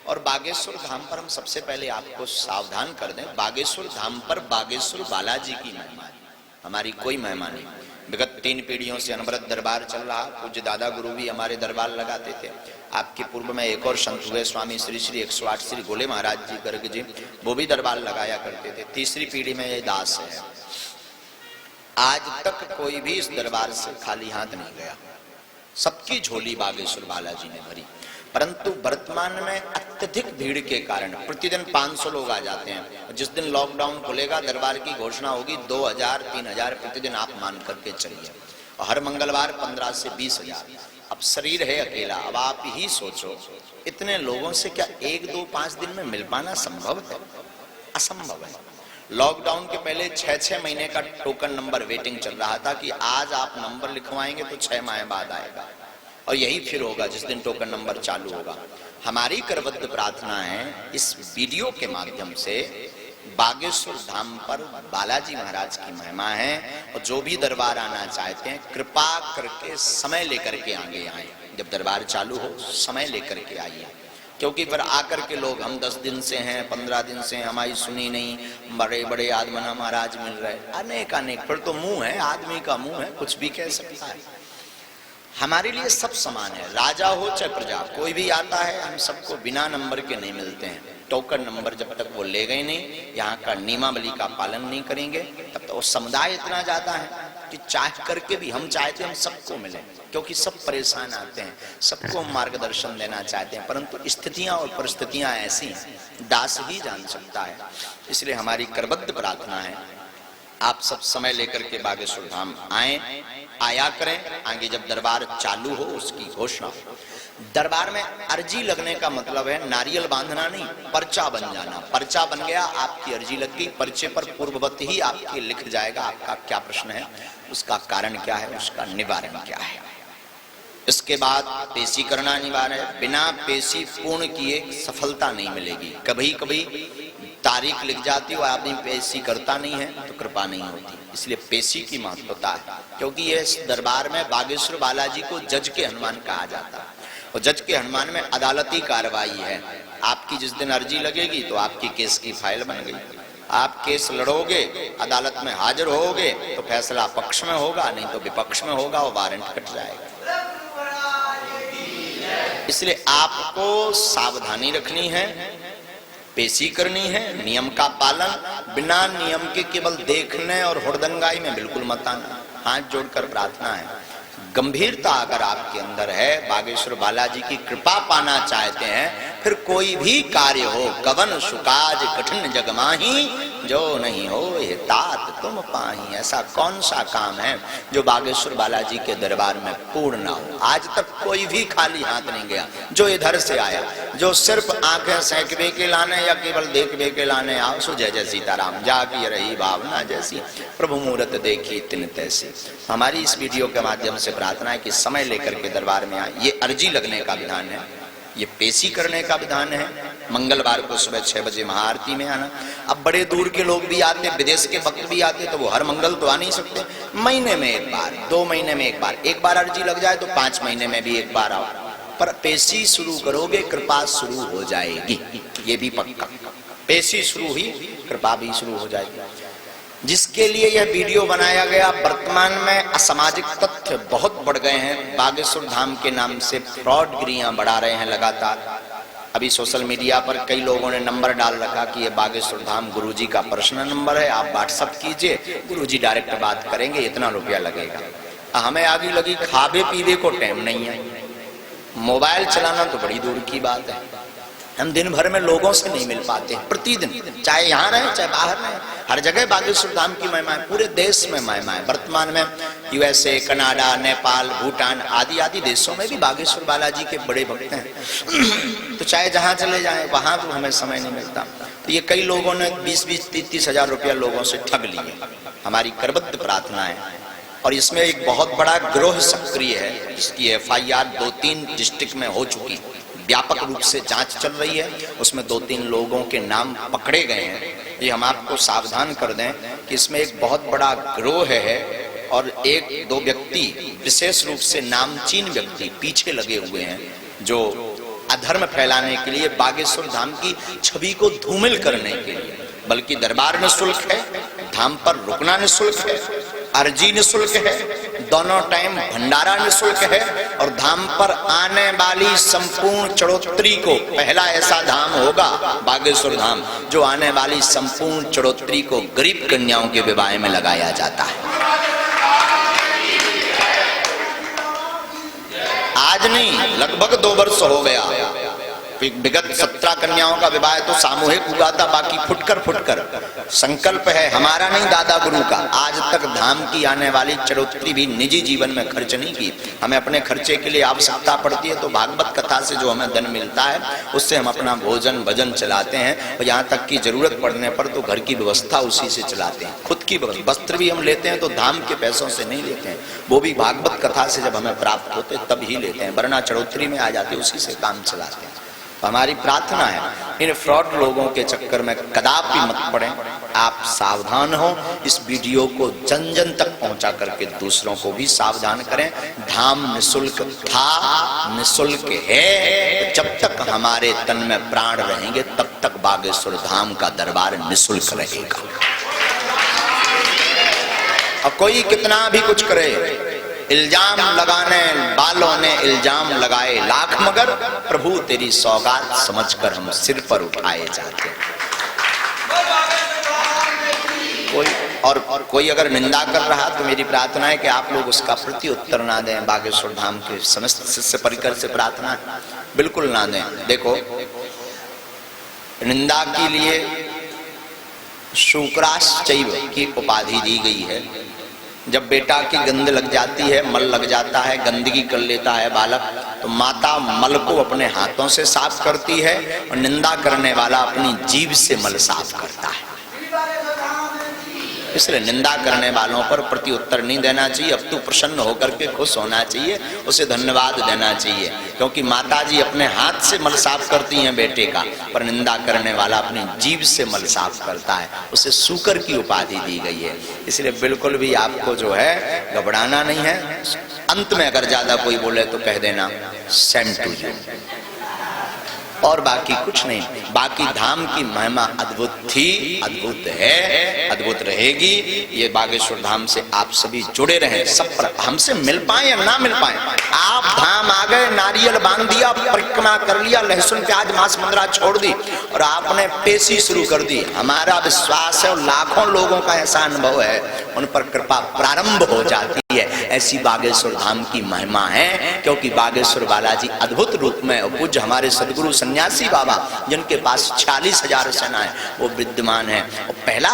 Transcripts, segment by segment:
और बागेश्वर धाम पर हम सबसे पहले आपको सावधान कर दें, बागेश्वर धाम पर बागेश्वर बालाजी की महिमा है, हमारी कोई महिमा नहीं। विगत 3 पीढ़ियों से अनवरत दरबार चल रहा। पूज्य दादा गुरु भी हमारे दरबार लगाते थे। आपके पूर्व में एक और संत हुए स्वामी श्री श्री 108 श्री गोले महाराज जी गर्ग जी, वो भी दरबार लगाया करते थे। तीसरी पीढ़ी में ये दास है। आज तक कोई भी इस दरबार से खाली हाथ नहीं गया, सबकी झोली बागेश्वर बालाजी ने भरी। परंतु वर्तमान में अत्यधिक भीड़ के कारण प्रतिदिन 500 लोग आ जाते हैं। जिस दिन लॉकडाउन खुलेगा, दरबार की घोषणा होगी, 2000-3000 प्रतिदिन आप मान करके चलिए। और हर मंगलवार 15 से 20,000। अब शरीर है अकेला, अब आप ही सोचो इतने लोगों से क्या 1, 2, 5 दिन में मिल पाना संभव है? असंभव है। लॉकडाउन के पहले 6-6 महीने का टोकन नंबर वेटिंग चल रहा था कि आज आप नंबर लिखवाएंगे तो 6 माह बाद आएगा, और यही फिर होगा जिस दिन टोकन नंबर चालू होगा। हमारी करबद्ध प्रार्थना है, इस वीडियो के माध्यम से बागेश्वर धाम पर बालाजी महाराज की महिमा है, और जो भी दरबार आना चाहते हैं कृपा करके समय लेकर के आगे आए। जब दरबार चालू हो समय लेकर के आइए, क्योंकि फिर आकर के लोग हम 10 दिन से हैं, 15 दिन से हैं, हमारी सुनी नहीं, बड़े बड़े आदमना महाराज मिल रहे, अनेक फिर तो मुंह है, आदमी का मुंह है, कुछ भी कह सकता है। हमारे लिए सब समान है, राजा हो चाहे प्रजा, कोई भी आता है, हम सबको बिना नंबर के नहीं मिलते हैं। टोकन नंबर जब तक वो ले गए नहीं, यहाँ का नियमावली का पालन नहीं करेंगे, तब तक वो समुदाय इतना ज्यादा है कि चाह करके भी हम चाहते हैं हम सबको मिले, क्योंकि सब परेशान आते हैं, सबको मार्गदर्शन देना चाहते हैं, परंतु स्थितियां और परिस्थितियां ऐसी हैं, दास ही जान सकता है। इसलिए हमारी करबद्ध प्रार्थना है, आप सब समय लेकर के बागेश्वर धाम आया करें। आगे जब दरबार चालू हो उसकी घोषणा। दरबार में अर्जी लगने का मतलब है नारियल बांधना नहीं, पर्चा बन जाना। पर्चा बन गया, आपकी अर्जी लग गई, पर्चे पर पूर्ववत ही आपके लिख जाएगा आपका क्या प्रश्न है, उसका कारण क्या है, उसका निवारण क्या है। इसके बाद पेशी करना अनिवार्य है। बिना पेशी पूर्ण किए सफलता नहीं मिलेगी। कभी कभी तारीख लिख जाती है, आदमी पेशी करता नहीं है तो कृपा नहीं होती। इसलिए पेशी की महत्वता है, क्योंकि ये दरबार में बागेश्वर बालाजी को जज के हनुमान कहा जाता है, और जज के हनुमान में अदालती कार्रवाई है। आपकी जिस दिन अर्जी लगेगी तो आपकी केस की फाइल बन गई, आप केस लड़ोगे, अदालत में हाजिर होगे तो फैसला पक्ष में होगा, नहीं तो विपक्ष में होगा, और वारंट कट जाएगा। इसलिए आपको सावधानी रखनी है, पेशी करनी है, नियम का पालन। बिना नियम के केवल देखने और हुड़दंगाई में बिल्कुल मत आना। हाथ जोड़कर प्रार्थना है, गंभीरता अगर आपके अंदर है, बागेश्वर बालाजी की कृपा पाना चाहते हैं, फिर कोई भी कार्य हो, कवन सुकाज कठिन जग माही, जो नहीं हो ये तात तुम पाही। ऐसा कौन सा काम है जो बागेश्वर बालाजी के दरबार में पूर्ण ना हो। आज तक कोई भी खाली हाथ नहीं गया जो इधर से आया, जो सिर्फ आंखें सेंकवे के लाने या केवल देखवे के लाने आओ। सो जय जय सीताराम, जागी रही भावना जैसी, प्रभु मूरत देखी तिन तैसी। हमारी इस वीडियो के माध्यम से प्रार्थना है कि समय लेकर के दरबार में आए। ये अर्जी लगने का विधान है, ये पेशी करने का विधान है। मंगलवार को सुबह 6 बजे महाआरती में आना। अब बड़े दूर के लोग भी आते, विदेश के भक्त भी आते, तो वो हर मंगल तो आ नहीं सकते। महीने में एक बार, 2 महीने में एक बार अर्जी लग जाए तो 5 महीने में भी एक बार आओ। पर पेशी शुरू करोगे कृपा शुरू हो जाएगी, ये भी पक्का। पेशी शुरू हुई कृपा भी शुरू हो जाएगी। जिसके लिए यह वीडियो बनाया गया, वर्तमान में असामाजिक तथ्य बहुत बढ़ गए हैं। बागेश्वर धाम के नाम से फ्रॉडगिरियां बढ़ा रहे हैं लगातार। अभी सोशल मीडिया पर कई लोगों ने नंबर डाल रखा कि ये बागेश्वर धाम गुरुजी का पर्सनल नंबर है, आप व्हाट्सएप कीजिए, गुरुजी डायरेक्ट बात करेंगे, इतना रुपया लगेगा। हमें आगे लगी खावे पीवे को टाइम नहीं है, मोबाइल चलाना तो बड़ी दूर की बात है। हम दिन भर में लोगों से नहीं मिल पाते। प्रतिदिन, चाहे यहाँ रहे चाहे बाहर रहे, हर जगह बागेश्वर धाम की महिमा है, पूरे देश में महिमा है। वर्तमान में यूएसए, कनाडा, नेपाल, भूटान आदि आदि देशों में भी बागेश्वर बालाजी के बड़े भक्त हैं। तो चाहे जहाँ चले जाएं, वहां तो हमें समय नहीं मिलता। तो ये कई लोगों ने 20-20, 30-30 हजार रुपया लोगों से ठग लिए। हमारी करबद्ध प्रार्थना है, और इसमें एक बहुत बड़ा गिरोह सक्रिय है, जिसकी FIR 2-3 डिस्ट्रिक्ट में हो चुकी, व्यापक रूप से जांच चल रही है। उसमें 2-3 लोगों के नाम पकड़े गए हैं। ये हम आपको सावधान कर दें कि इसमें एक बहुत बड़ा गिरोह है, और 1-2 व्यक्ति विशेष रूप से नामचीन व्यक्ति पीछे लगे हुए हैं, जो अधर्म फैलाने के लिए, बागेश्वर धाम की छवि को धूमिल करने के लिए। बल्कि दरबार निःशुल्क है, धाम पर रुकना निःशुल्क है, अर्जी निःशुल्क है, दोनों टाइम भंडारा निःशुल्क है, और धाम पर आने वाली संपूर्ण चढ़ोतरी को, पहला ऐसा धाम होगा बागेश्वर धाम जो आने वाली संपूर्ण चढ़ोतरी को गरीब कन्याओं के विवाह में लगाया जाता है। आज नहीं, लगभग 2 वर्ष हो गया। विगत 17 कन्याओं का विवाह तो सामूहिक हुआ था, बाकी फुटकर संकल्प है हमारा नहीं, दादा गुरु का। आज तक धाम की आने वाली चढ़ोतरी भी निजी जीवन में खर्च नहीं की। हमें अपने खर्चे के लिए आवश्यकता पड़ती है तो भागवत कथा से जो हमें धन मिलता है उससे हम अपना भोजन भजन चलाते हैं, और यहाँ तक की जरूरत पड़ने पर तो घर की व्यवस्था उसी से चलाते हैं। खुद की वस्त्र भी हम लेते हैं तो धाम के पैसों से नहीं लेते हैं, वो भी भागवत कथा से जब हमें प्राप्त होते तब ही लेते हैं, वरना चढ़ोतरी में आ जाते उसी से काम चलाते हैं। तो हमारी प्रार्थना है इन फ्रॉड लोगों के चक्कर में कदापि मत पड़ें। आप सावधान हो, इस वीडियो को जन जन तक पहुंचा करके दूसरों को भी सावधान करें। धाम निःशुल्क था, निःशुल्क है, तो जब तक हमारे तन में प्राण रहेंगे तब तक बागेश्वर धाम का दरबार निःशुल्क रहेगा। और कोई कितना भी कुछ करे, इल्जाम लगाने वालों ने इल्जाम लगाए लाख, मगर प्रभु तेरी सौगात समझकर हम सिर पर उठाए जाते। कोई अगर निंदा कर रहा तो मेरी प्रार्थना है कि आप लोग उसका प्रति उत्तर ना दें। बागेश्वर धाम के समस्त शिष्य परिकर से प्रार्थना है, बिल्कुल ना दें। देखो, निंदा के लिए शुक्राश्चैव की उपाधि दी गई है। जब बेटा की गंध लग जाती है, मल लग जाता है, गंदगी कर लेता है बालक, तो माता मल को अपने हाथों से साफ करती है और निंदा करने वाला अपनी जीभ से मल साफ करता है। इसलिए निंदा करने वालों पर प्रति उत्तर नहीं देना चाहिए, अब तो प्रसन्न होकर के खुश होना चाहिए, उसे धन्यवाद देना चाहिए, क्योंकि माताजी अपने हाथ से मल साफ करती हैं बेटे का, पर निंदा करने वाला अपनी जीभ से मल साफ करता है, उसे सूकर की उपाधि दी गई है। इसलिए बिल्कुल भी आपको जो है घबराना नहीं है। अंत में अगर ज्यादा कोई बोले तो कह देना सेम टू यू, और बाकी कुछ नहीं। बाकी धाम की महिमा अद्भुत थी, अद्भुत है, अद्भुत रहेगी। ये बागेश्वर धाम से आप सभी जुड़े रहें, सब पर हमसे मिल पाए या ना मिल पाए, आप धाम आ गए, नारियल बांध दिया, परिक्रमा कर लिया, लहसुन प्याज मांस मंद्रा छोड़ दी और आपने पेशी शुरू कर दी। हमारा विश्वास है और लाखों लोगों का ऐसा अनुभव है, उन पर कृपा प्रारंभ हो जाती है। ऐसी बागेश्वर धाम की महिमा है, क्योंकि बागेश्वर बालाजी अद्भुत रूप में, पूज्य हमारे सदगुरु सन्यासी बाबा जिनके पास 40,000 सेनाएं वो विद्यमान है। और पहला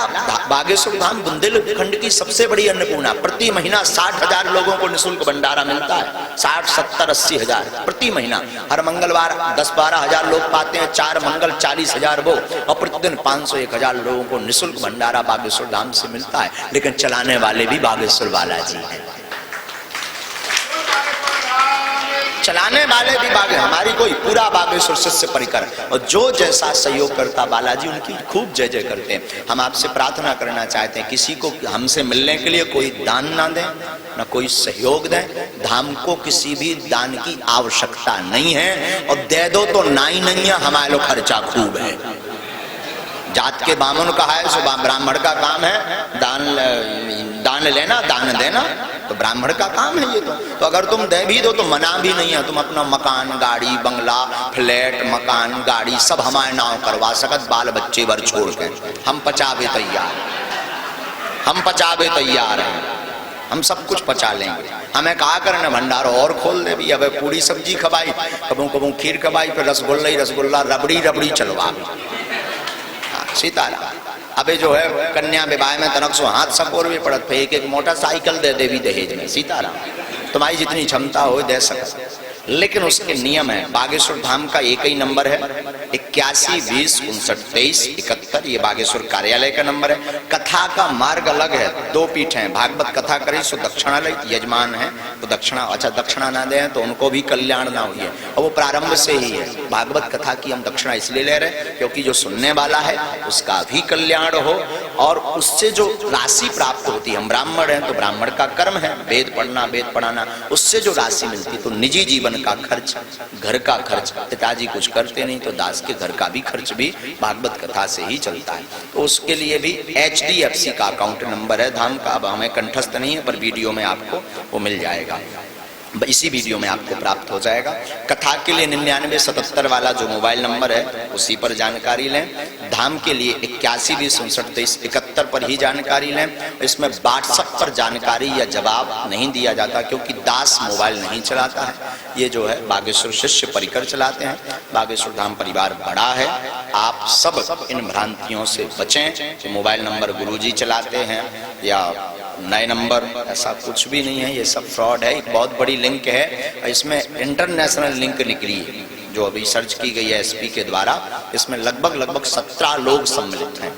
बागेश्वर धाम बुंदेलखंड की सबसे बड़ी अन्नपूर्णा, प्रति महीना 60,000 लोगों को निःशुल्क भंडारा मिलता है, 60, 70, 80,000 प्रति महीना। हर मंगलवार 10-12 हजार लोग पाते हैं, 4 मंगल 40,000 वो, और प्रतिदिन 500-1,000 लोगों को निःशुल्क भंडारा बागेश्वर धाम से मिलता है। लेकिन चलाने वाले भी बागेश्वर बालाजी हैं, चलाने वाले भी हमारी कोई पूरा बागेश्वर शिष्य परिकर, और जो जैसा सहयोग करता बालाजी उनकी खूब जय जय करते हैं। हम आपसे प्रार्थना करना चाहते हैं, किसी को हमसे मिलने के लिए कोई दान ना दें, ना कोई सहयोग दें। धाम को किसी भी दान की आवश्यकता नहीं है, और दे दो तो ना ही नहीं है, हमारे लोग खर्चा खूब है। जात के बामन कहा है, सो ब्राह्मण का काम है दान लेना, दान देना, तो ब्राह्मण का काम है ये। तो अगर तुम दे भी दो तो मना भी नहीं है, तुम अपना मकान गाड़ी बंगला फ्लैट मकान गाड़ी सब हमारे नाम करवा सकत, बाल बच्चे भर छोड़ के हम पचावे तैयार, हम पचावे तैयार हैं, हम सब कुछ पचा लेंगे। हमें कहा करने भंडार और खोल दे भी, अब पूरी सब्जी खवाई, कबू कबू खीर खवाई, फिर रसगुल्ला ही रसगुल्ला, रबड़ी रबड़ी चलवा सीताराम। अबे जो है कन्या विवाह में तनक सो हाथ सपोर भी पड़त, फिर एक मोटरसाइकिल दे देवी दहेज में, सीताराम। तुम्हारी जितनी क्षमता हो दे सकते, लेकिन उसके नियम है। बागेश्वर धाम का एक ही नंबर है 81 20 59 23 71, ये बागेश्वर कार्यालय का नंबर है। कथा का मार्ग अलग है, 2 पीठ हैं, भागवत कथा करें सो दक्षिणालय यजमान है तो दक्षिणा, अच्छा दक्षिणा ना दें तो उनको भी कल्याण ना हुई है, और वो प्रारंभ से ही है। भागवत कथा की हम दक्षिणा इसलिए ले रहे हैं क्योंकि जो सुनने वाला है उसका भी कल्याण हो, और उससे जो राशि प्राप्त होती है, हम ब्राह्मण हैं तो ब्राह्मण का कर्म है वेद पढ़ना वेद पढ़ाना, उससे जो राशि मिलती है तो निजी जीवन का खर्च, घर का खर्च, पिताजी कुछ करते नहीं तो दास के घर का भी खर्च भी भागवत कथा से ही चलता है। तो उसके लिए भी HDFC का अकाउंट नंबर है धाम का, अब हमें कंठस्थ नहीं है पर वीडियो में आपको वो मिल जाएगा, इसी वीडियो में आपको प्राप्त हो जाएगा। कथा के लिए 9977 वाला जो मोबाइल नंबर है उसी पर जानकारी लें। धाम के लिए 8120592371 पर ही जानकारी लें। इसमें व्हाट्सएप पर जानकारी या जवाब नहीं दिया जाता क्योंकि दास मोबाइल नहीं चलाता है, ये जो है बागेश्वर शिष्य परिकर चलाते हैं। बागेश्वर धाम परिवार बड़ा है, आप सब इन भ्रांतियों से बचें। मोबाइल नंबर गुरुजी चलाते हैं या नए नंबर, ऐसा कुछ भी नहीं है, ये सब फ्रॉड है। एक बहुत बड़ी लिंक है, इसमें इंटरनेशनल लिंक निकली है जो अभी सर्च की गई है SP के द्वारा। इसमें लगभग 17 लोग सम्मिलित हैं,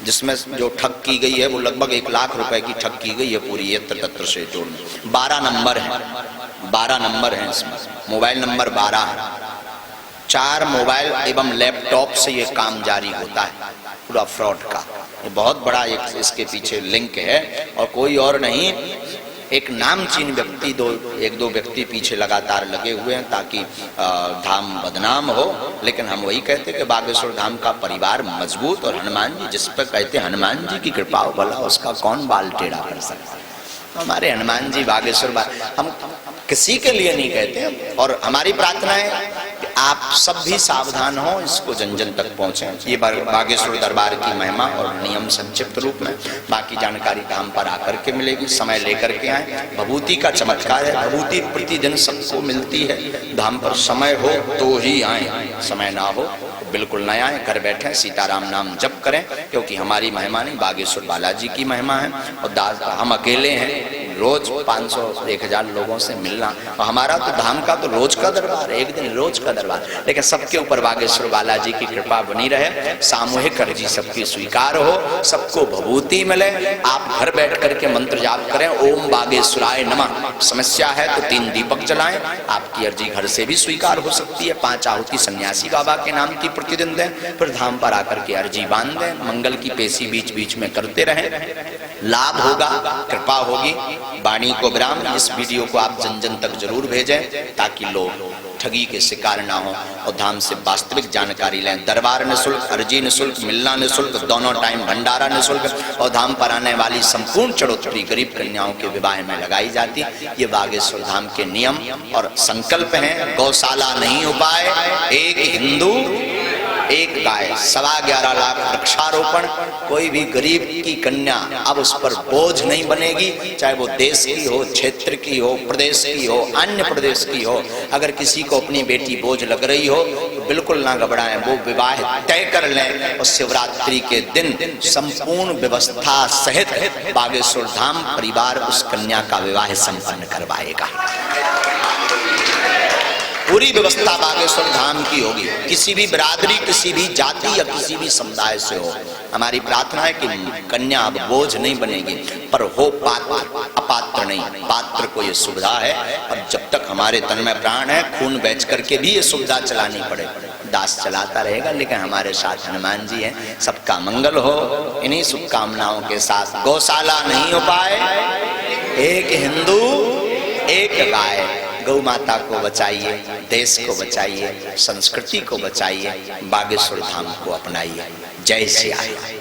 जिसमें जो ठग की गई है वो लगभग 1 लाख रुपए की ठग की गई है पूरी यत्र तत्र से जोड़ने। 12 नंबर हैं, 12 नंबर हैं इसमें, मोबाइल नंबर 12 है। 4 मोबाइल एवं लैपटॉप से ये काम जारी होता है पूरा फ्रॉड का। ये बहुत बड़ा एक इसके पीछे लिंक है और कोई और नहीं, एक नामचीन व्यक्ति, एक दो व्यक्ति पीछे लगातार लगे हुए हैं ताकि धाम बदनाम हो। लेकिन हम वही कहते कि बागेश्वर धाम का परिवार मजबूत, और हनुमान जी जिस पर कहते हनुमान जी की कृपा हो, भला उसका कौन बाल टेढ़ा कर सकता है। हमारे हनुमान जी बागेश्वर, हम किसी के लिए नहीं कहते, और हमारी प्रार्थना है कि आप सब भी सावधान हो, इसको जन जन तक पहुंचे। ये बागेश्वर दरबार की महिमा और नियम संक्षिप्त रूप में, बाकी जानकारी धाम पर आकर के मिलेगी, समय लेकर के आए। भभूति का चमत्कार है, भभूति प्रतिदिन सबको मिलती है, धाम पर समय हो तो ही आए, समय ना हो बिल्कुल न आए, घर बैठे सीताराम नाम जप करें, क्योंकि हमारी महिमा नहीं बागेश्वर बालाजी की महिमा है। और हम अकेले हैं, रोज 500-1000 लोगों से मिलना, और हमारा तो धाम का तो रोज का दरबार, एक दिन रोज का दरबार। लेकिन सबके ऊपर बागेश्वर बालाजी की कृपा बनी रहे, सामूहिक अर्जी सबकी स्वीकार हो, सबको भभूति मिले। आप घर बैठ करके मंत्र जाप करें, ओम बागेश्वराय नमः। समस्या है तो 3 दीपक जलाएं, आपकी अर्जी घर से भी स्वीकार हो सकती है। 5 आहुति सन्यासी बाबा के नाम की प्रतिदिन दें, फिर धाम पर आकर के अर्जी बांध दें। मंगल की पेशी बीच बीच में करते रहें, लाभ होगा, कृपा होगी। वाणी को विराम। इस वीडियो को आप जन जन तक जरूर भेजें ताकि लोग ठगी के शिकार ना हो और धाम से वास्तविक जानकारी लें। दरबार निःशुल्क, अर्जी निःशुल्क, मिलना निःशुल्क, दोनों टाइम भंडारा निःशुल्क, और धाम पर आने वाली संपूर्ण चढ़ोतरी गरीब कन्याओं के विवाह में लगाई जाती। ये बागेश्वर धाम के नियम और संकल्प हैं। गौशाला नहीं हो पाए, एक हिंदू एक गाय, 11.25 लाख वृक्षारोपण। कोई भी गरीब की कन्या अब उस पर बोझ नहीं बनेगी, चाहे वो देश की हो, क्षेत्र की हो, प्रदेश की हो, अन्य प्रदेश की हो। अगर किसी को अपनी बेटी बोझ लग रही हो तो बिल्कुल ना घबराएं, वो विवाह तय कर लें और शिवरात्रि के दिन संपूर्ण व्यवस्था सहित बागेश्वर धाम परिवार उस कन्या का विवाह संपन्न करवाएगा। पूरी व्यवस्था बागेश्वर धाम की होगी, किसी भी बिरादरी, किसी भी जाति या किसी भी समुदाय से हो। हमारी प्रार्थना है कि कन्या अब बोझ नहीं बनेगी, पर हो पात्र, अपात्र नहीं। पात्र को ये सुविधा है, और जब तक हमारे तन में प्राण है, खून बेच करके भी ये सुविधा चलानी पड़े। दास चलाता रहेगा, लेकिन हमारे साथ हनुमान जी हैं। सबका मंगल हो इन्हीं शुभकामनाओं के साथ। गौशाला नहीं हो पाए, एक हिंदू एक गाय। गौ माता को बचाइए, देश को बचाइए, संस्कृति को बचाइए, बागेश्वर धाम को अपनाइए। जय श्री राम।